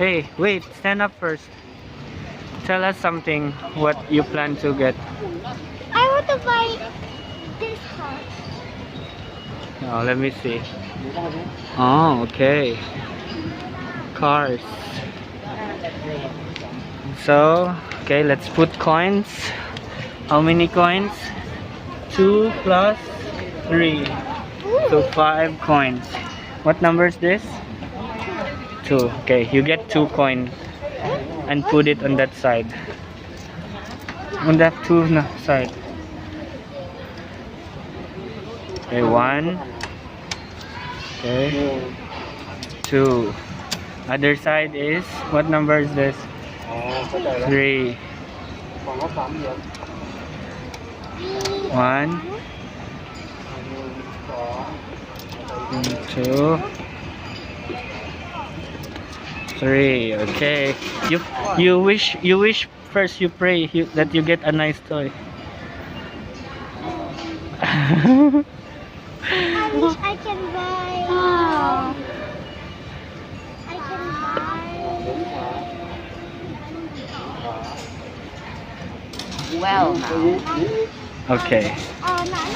Hey, wait, stand up first. Tell us something, what you plan to get. I want to buy this car. Oh, let me see. Oh, okay. Cars. So, okay, let's put coins. How many coins? 2 plus 3. So 5 coins. What number is this? 2. Okay, you get 2 coins and put it on that side. On that 2 side. Okay, 1. Okay. 2. Other side is, what number is this? 3. 1, 2, 3. Okay. You wish first, you pray that you get a nice toy. I wish I can buy. I can buy. Well, now. Okay. Oh, not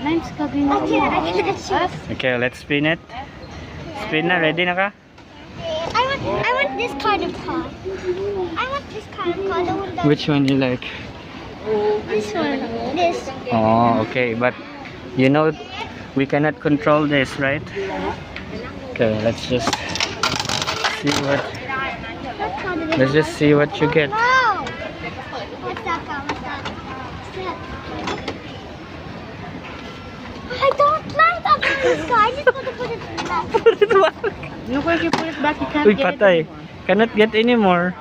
Nice cooking. I can. Okay, let's spin it. Spin na, ready na ka? I want this kind of car. I want this kind of car. The one that. Which one you like? This one. This. Oh, okay, but you know we cannot control this, right? Okay, let's just see what you get. Wow. What's that car? What's that? I don't like that kind of car. I just want to put it back. Put it back. No, if you put it back, you can't Uy, get patay. it anymore. Cannot get anymore.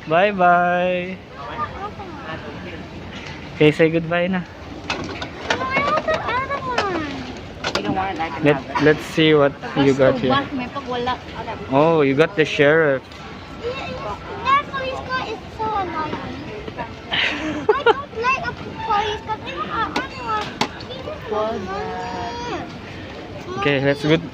Bye bye. Okay, say goodbye na. I want the other one. You don't want it, I can have it. Let's see what you got here. May pag wala. Oh, you got the sheriff. That police car is so annoying. I don't like a police car. I want. Okay, let's go.